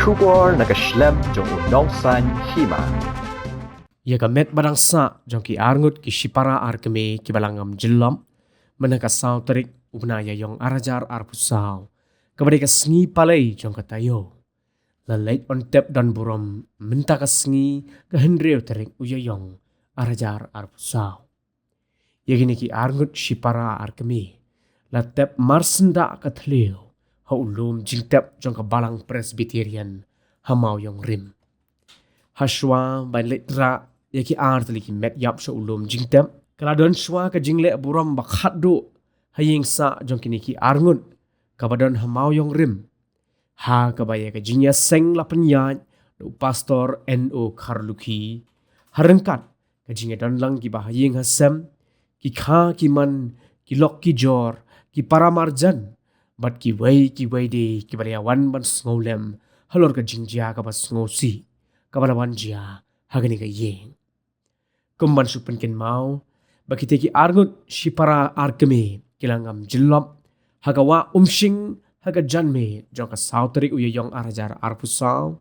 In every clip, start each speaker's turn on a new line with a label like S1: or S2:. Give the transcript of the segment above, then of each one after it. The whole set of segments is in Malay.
S1: Shubor nakaslem jong unongsan hima.
S2: Ia met barang sa jong ki arngut ki shipara arkeme ki balangam jelam menaka saw terik ubnaya yong arajar arpusau kabade ka sngi palai jong katayo la late on tep dan burom minta ka sngi ka hendreu terik uyayong arajar arpusau ia gini ki arngut shipara arkeme la tep marsenda ka thleu ha ulum jingtep jong ka balang presbyterian hamau yong rim haswa ban letra yaki artli ki met yap sha ulum jingtem kaladon shwa ka jingle buram bakhat do haying sa jong kini ki arngun kabadon hamau yong rim ha kabaya ka jinya seng la penyat do pastor no karluki harengkat ka jinga don lang ki bahaying hasem ki kha ki man ki lok ki jor ki paramarjan bat ki wei de ki bariawan ban ngolem halor ka jingja ka bas ngosi kabalawan jia hagani ka yeng kumban supenkin mau bakite ki argut shipara arkeme kilangam jilop hagawa umshing haga janme jong ka sauteri uyayong arajar arpusau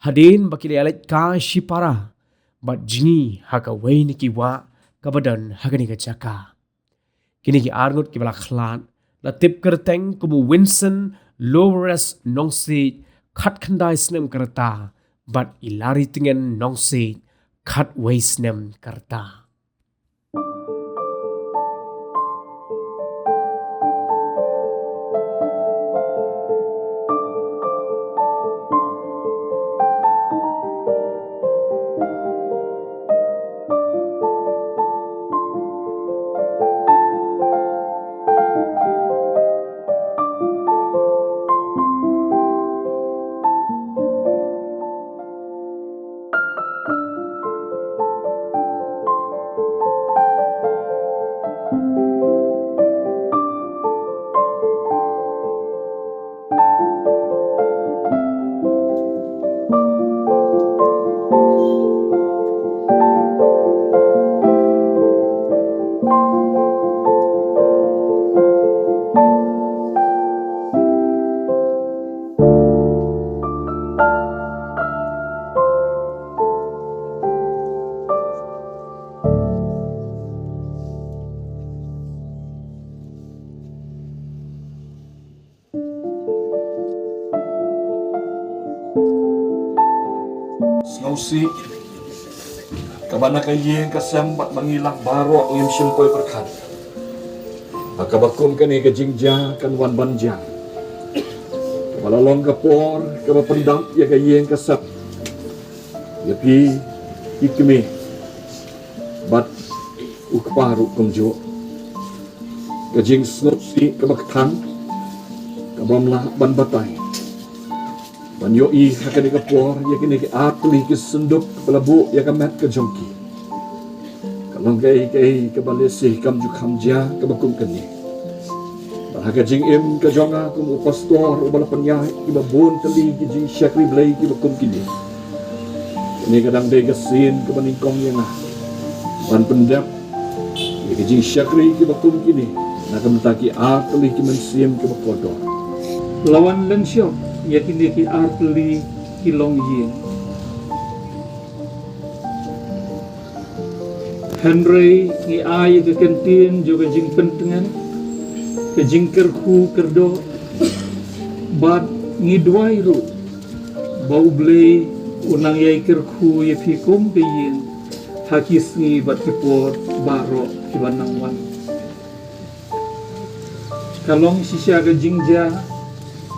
S2: hadin bakile alet ka shipara bat jingi haga waini ki wa kabadan hagani ka jaka kini ki argut ki balak khlan la tip kerteng kubu Winston Lowres nongsi khat khandai snem karta bat ilari tingen nongsi kat waisnem karta.
S3: Snowsi kabana kayeng kasambat mangilang baro ngim simpoy perkan akabakum kani kajingja kan wan banja malalong kapor kabapendam ya kayeng kasap yapi ikme bat ukparu kumjo kajing snowsi kabaktan kabamlah ban batay Banyo hakani kapor yakini ki atli ki sunduk pelabu yakamat ke jongki. Kalong kay kabalesi kam ju kamja kabakum kani. Bahaga jing im ka jonga kum pastor ubala panya ki babon tali ki jing syakri blai ki bakum kini. Kini kadang de gasin ke baningkong yang ban pendap ki jing syakri ki bakum kini. Nakam taki atli ki mensim ki bakodor.
S4: Lawan lensyok yakini ki artli kilong yin Henry ki ay ke kentin juga jing pentengan ke jing kerku kerdo bad ngidwai ru bau blei unang yai kerku ye pikum ke yin hakis ngi bat kipor baro kibanang wan kalong sisya ke jingja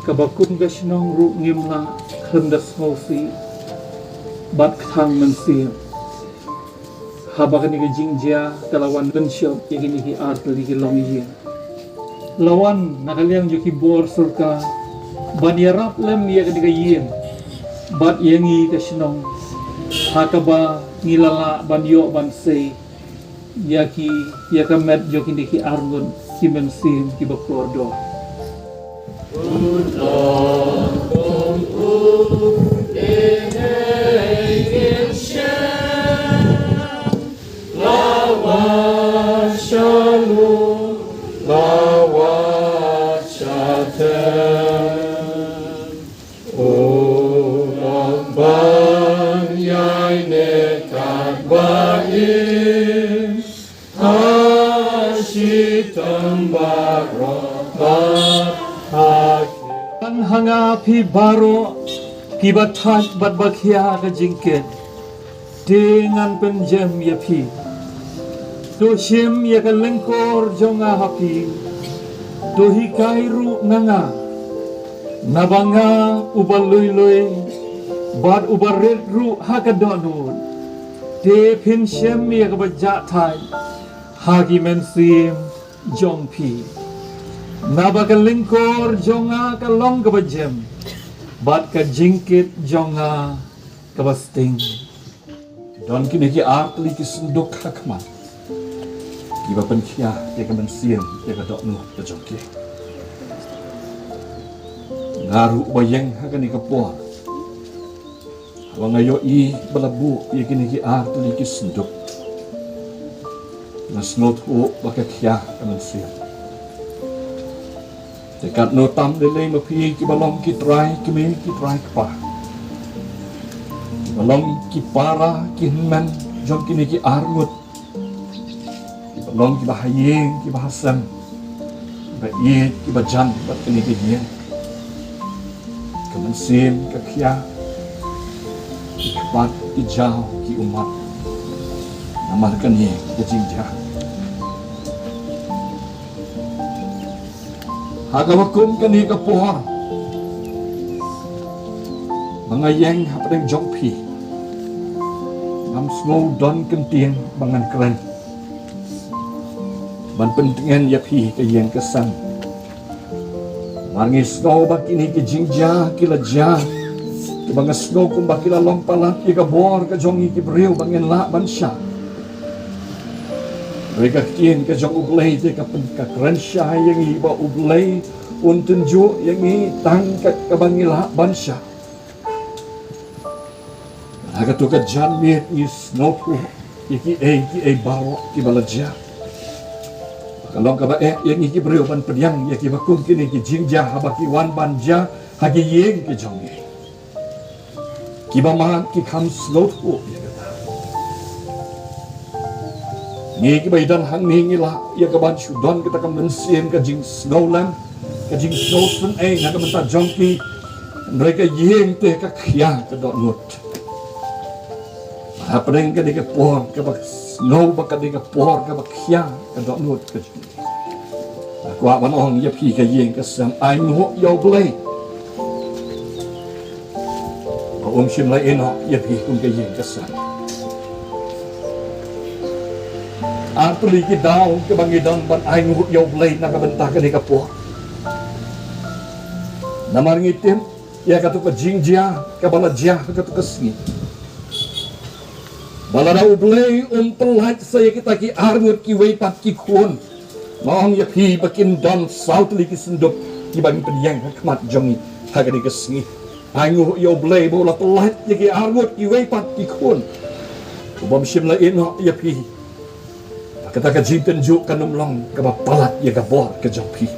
S4: kabakum gasnong ru ngimla hendas ngosi bat khang mensim habakani ke jingja kalawan lensyok yakini ki artli ki longi lawan nakaliang joki bor surka ban yarap lem yakini ke yin bat yangi gasnong hakaba ngilala ban yo ban sei yaki yakamet joki ki argun ki mensim ki bakordo
S3: Oh
S4: Nabanga pi baro kibatat bat bakia ka jingket dengan penjem ya pi doshim ya ka lengkor jonga hapi dohi kairu nanga nabanga ubaloi bat ubarru hakadonun de pin shem ya ka bajat thai hagi mensim jong pi nabaka lengkor jonga ka long ka bajem bat ka jingkit jonga ka basting don kini ki artli ki senduk hakmat kiba penkia ya ka mensiem ya ka dok nu ka jongki ngaru bayeng hakani ka por awang ayo i balabu ya kini ki artli ki senduk nasnot u baka kia ka mensiem dekat no tam lele mapi ki balong ki try pa balong ki para ki man jom kini ki arngut ki balong ki bahayeng ki bahasam ba ye ki bajan bat kini ki dia kemen sim ka kia ki bat ki jauh ki umat namarkan ye ki jinja Hagawakum kani ka pohon mangayeng hapadeng jongpi ngam snow don kentien bangan keren ban pentingan yapi kayeng kesan marngi snow bakini ke jingja kilaja ke banga snow kum bakila lompalat ke bor ke jongi ke breu bangen la bansha mereka kien ke jong ublay te ka keren syah yang iba ublay untun ju yang i tangkat ke bangila bansha aga tu ka jan miet ni snow pu ki baro ki balaja kalau ka ba yang i ki breu ban pediang ya ki bakum kini ki jingja habaki wan banja hagi yeng ke jongi ki ba ma ki kam snow pu ni ki baidan hang ni ngila ya ka ban sudon kita kam mensim ka jing snowland ka jing snowsun nga ka menta jongki mereka yeng te ka khia ka dot nut hapeng ka de ka por ka ba snow ba ka de ka por ka ba khia ka dot nut ka aku ban ong ya pi ka yeng ka sam ai nu yo blai shim lai eno ya pi kum ka yeng ka sam Artuli ki daw ke bangidang ban ay nguhut yaw blay na kabenta ka ni kapo. Namaringitim, ya katu ka jingjia, ka baladjia, ka katu ka singi. Baladaw blay pelat saya kita ki arngut ki weipat ki kun. Maong ya pi bakin don sautli ki senduk ki bang penyang hakmat jongi hagani ka singi. Ay nguhut yaw blay bola pelat ya ki arngut ki weipat ki kun. Ubam shim la eno ya pi. Kata ka jinten juk kanumlong ka bapalat ya ka bor ka jongpi.